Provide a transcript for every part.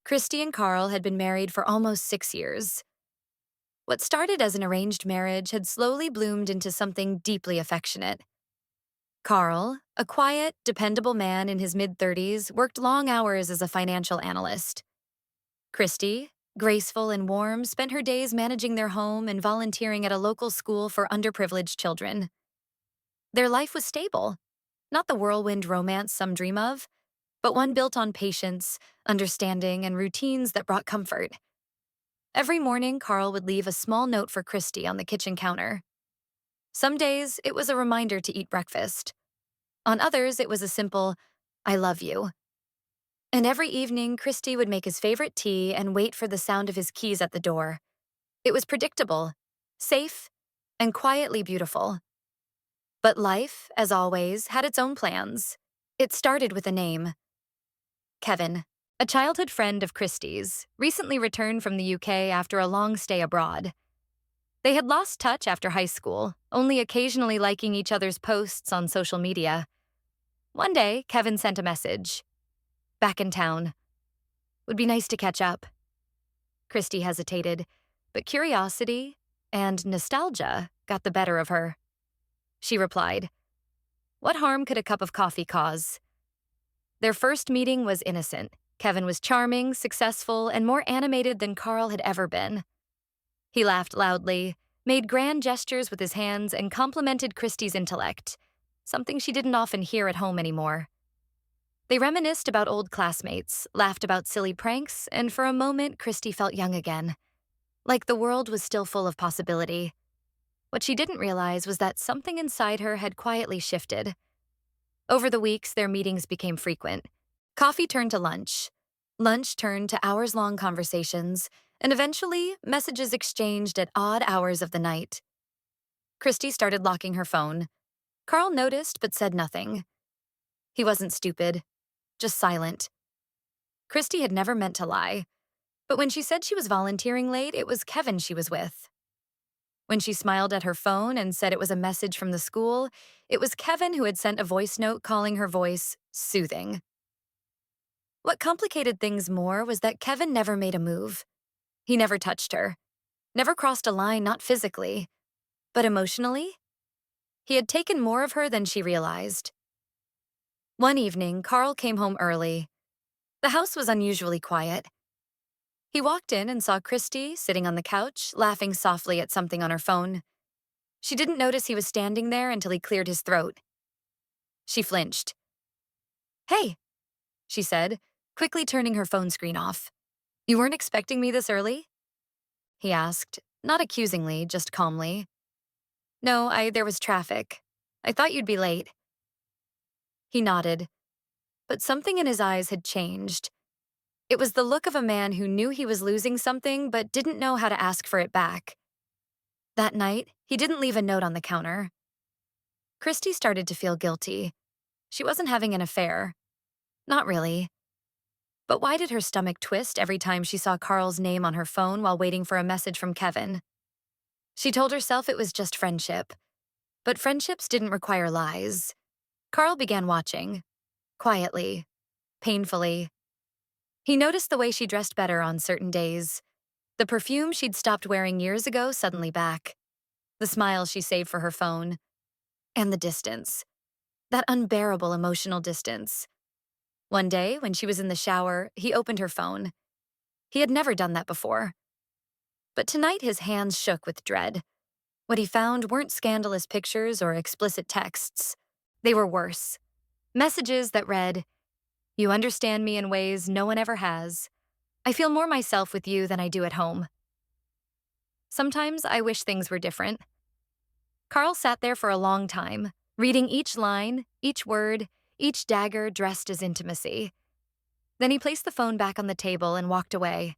Christy and Carl had been married for almost 6 years. What started as an arranged marriage had slowly bloomed into something deeply affectionate. Carl, a quiet, dependable man in his mid-30s, worked long hours as a financial analyst. Christy, graceful and warm, spent her days managing their home and volunteering at a local school for underprivileged children. Their life was stable, not the whirlwind romance some dream of, but one built on patience, understanding, and routines that brought comfort. Every morning, Carl would leave a small note for Christy on the kitchen counter. Some days, it was a reminder to eat breakfast. On others, it was a simple, "I love you." And every evening, Christy would make his favorite tea and wait for the sound of his keys at the door. It was predictable, safe, and quietly beautiful. But life, as always, had its own plans. It started with a name. Kevin, a childhood friend of Christy's, recently returned from the UK after a long stay abroad. They had lost touch after high school, only occasionally liking each other's posts on social media. One day, Kevin sent a message. "Back in town. Would be nice to catch up." Christy hesitated, but curiosity and nostalgia got the better of her. She replied, "What harm could a cup of coffee cause?" Their first meeting was innocent. Kevin was charming, successful, and more animated than Carl had ever been. He laughed loudly, made grand gestures with his hands, and complimented Christy's intellect, something she didn't often hear at home anymore. They reminisced about old classmates, laughed about silly pranks, and for a moment, Christy felt young again, like the world was still full of possibility. What she didn't realize was that something inside her had quietly shifted. Over the weeks, their meetings became frequent. Coffee turned to lunch. Lunch turned to hours-long conversations, and eventually, messages exchanged at odd hours of the night. Christy started locking her phone. Carl noticed but said nothing. He wasn't stupid, just silent. Christy had never meant to lie, but when she said she was volunteering late, it was Kevin she was with. When she smiled at her phone and said it was a message from the school, it was Kevin who had sent a voice note calling her voice soothing. What complicated things more was that Kevin never made a move. He never touched her, never crossed a line, not physically, but emotionally. He had taken more of her than she realized. One evening, Carl came home early. The house was unusually quiet. He walked in and saw Christy sitting on the couch, laughing softly at something on her phone. She didn't notice he was standing there until he cleared his throat. She flinched. "Hey," she said, quickly turning her phone screen off. "You weren't expecting me this early?" He asked, not accusingly, just calmly. "No, there was traffic. I thought you'd be late." He nodded, but something in his eyes had changed. It was the look of a man who knew he was losing something but didn't know how to ask for it back. That night, he didn't leave a note on the counter. Christy started to feel guilty. She wasn't having an affair. Not really. But why did her stomach twist every time she saw Carl's name on her phone while waiting for a message from Kevin? She told herself it was just friendship. But friendships didn't require lies. Carl began watching. Quietly. Painfully. He noticed the way she dressed better on certain days. The perfume she'd stopped wearing years ago suddenly back. The smile she saved for her phone. And the distance. That unbearable emotional distance. One day, when she was in the shower, he opened her phone. He had never done that before. But tonight his hands shook with dread. What he found weren't scandalous pictures or explicit texts. They were worse. Messages that read, "You understand me in ways no one ever has. I feel more myself with you than I do at home. Sometimes I wish things were different." Carl sat there for a long time, reading each line, each word, each dagger dressed as intimacy. Then he placed the phone back on the table and walked away.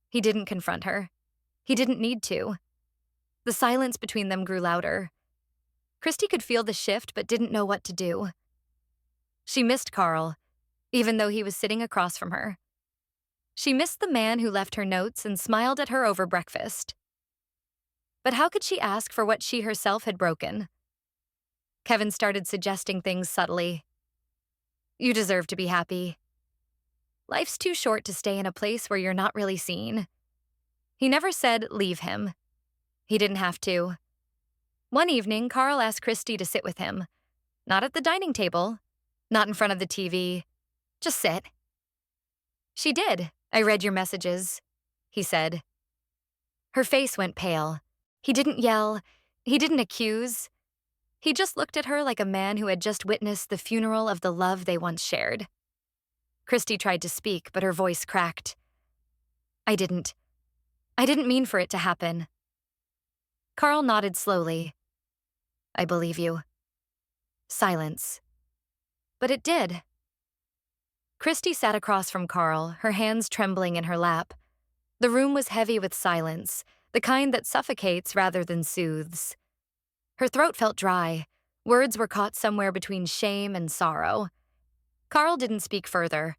He didn't confront her. He didn't need to. The silence between them grew louder. Christy could feel the shift but didn't know what to do. She missed Carl, even though he was sitting across from her. She missed the man who left her notes and smiled at her over breakfast. But how could she ask for what she herself had broken? Kevin started suggesting things subtly. "You deserve to be happy." Life's too short to stay in a place where you're not really seen. He never said, leave him. He didn't have to. One evening, Carl asked Christy to sit with him. Not at the dining table, not in front of the TV. Just sit. She did. I read your messages, he said. Her face went pale. He didn't yell. He didn't accuse. He just looked at her like a man who had just witnessed the funeral of the love they once shared. Christy tried to speak, but her voice cracked. I didn't mean for it to happen. Carl nodded slowly. I believe you. Silence. But it did. Christy sat across from Carl, her hands trembling in her lap. The room was heavy with silence, the kind that suffocates rather than soothes. Her throat felt dry. Words were caught somewhere between shame and sorrow. Carl didn't speak further.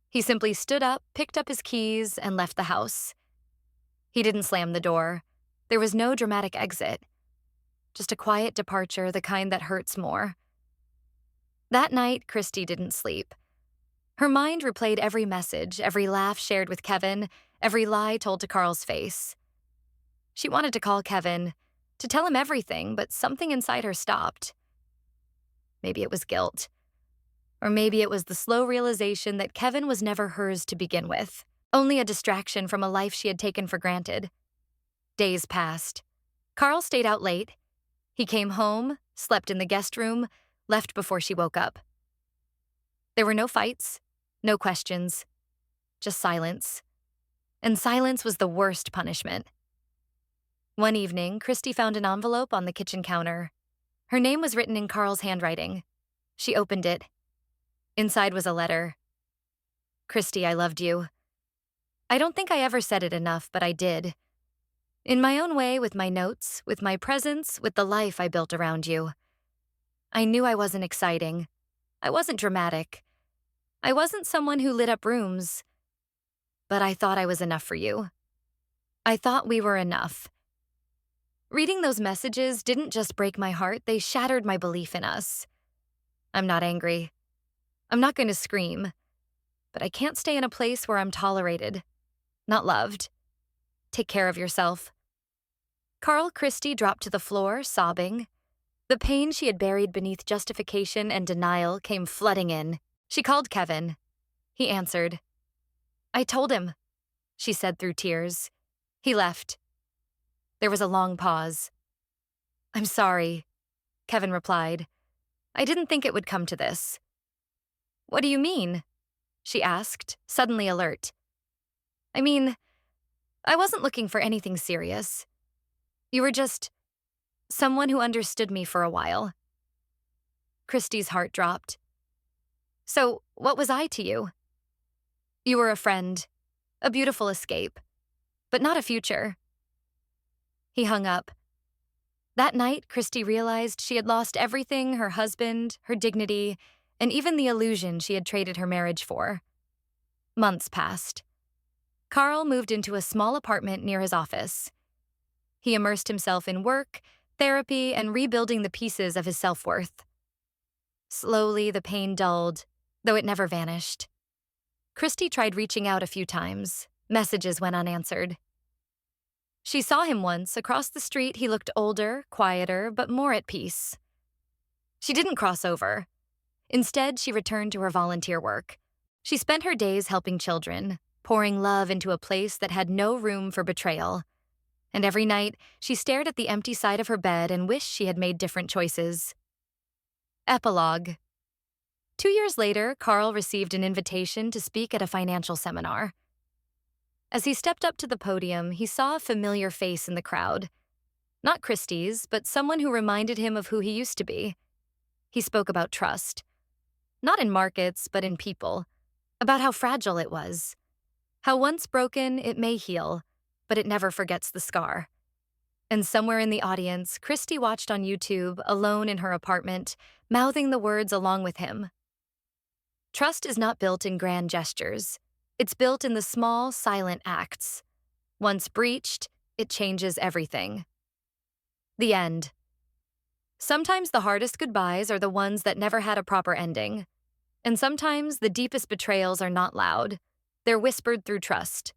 He simply stood up, picked up his keys, and left the house. He didn't slam the door. There was no dramatic exit. Just a quiet departure, the kind that hurts more. That night, Christy didn't sleep. Her mind replayed every message, every laugh shared with Kevin, every lie told to Carl's face. She wanted to call Kevin, to tell him everything, but something inside her stopped. Maybe it was guilt. Or maybe it was the slow realization that Kevin was never hers to begin with, only a distraction from a life she had taken for granted. Days passed. Carl stayed out late. He came home, slept in the guest room, left before she woke up. There were no fights, no questions, just silence. And silence was the worst punishment. One evening, Christy found an envelope on the kitchen counter. Her name was written in Carl's handwriting. She opened it. Inside was a letter. Christy, I loved you. I don't think I ever said it enough, but I did. In my own way, with my notes, with my presence, with the life I built around you. I knew I wasn't exciting. I wasn't dramatic. I wasn't someone who lit up rooms. But I thought I was enough for you. I thought we were enough. Reading those messages didn't just break my heart, they shattered my belief in us. I'm not angry. I'm not going to scream. But I can't stay in a place where I'm tolerated, not loved. Take care of yourself. Christy dropped to the floor, sobbing. The pain she had buried beneath justification and denial came flooding in. She called Kevin. He answered. I told him, she said through tears. He left. There was a long pause. I'm sorry, Kevin replied. I didn't think it would come to this. What do you mean? She asked, suddenly alert. I mean, I wasn't looking for anything serious. You were just someone who understood me for a while. Christy's heart dropped. So, what was I to you? You were a friend, a beautiful escape, but not a future. He hung up. That night, Christy realized she had lost everything, her husband, her dignity, and even the illusion she had traded her marriage for. Months passed. Carl moved into a small apartment near his office. He immersed himself in work, therapy, and rebuilding the pieces of his self-worth. Slowly, the pain dulled, though it never vanished. Christy tried reaching out a few times. Messages went unanswered. She saw him once. Across the street, he looked older, quieter, but more at peace. She didn't cross over. Instead, she returned to her volunteer work. She spent her days helping children, pouring love into a place that had no room for betrayal. And every night, she stared at the empty side of her bed and wished she had made different choices. Epilogue. 2 years later, Carl received an invitation to speak at a financial seminar. As he stepped up to the podium, he saw a familiar face in the crowd. Not Christy's, but someone who reminded him of who he used to be. He spoke about trust. Not in markets, but in people. About how fragile it was. How once broken, it may heal, but it never forgets the scar. And somewhere in the audience, Christy watched on YouTube, alone in her apartment, mouthing the words along with him. Trust is not built in grand gestures. It's built in the small, silent acts. Once breached, it changes everything. The end. Sometimes the hardest goodbyes are the ones that never had a proper ending. And sometimes the deepest betrayals are not loud. They're whispered through trust.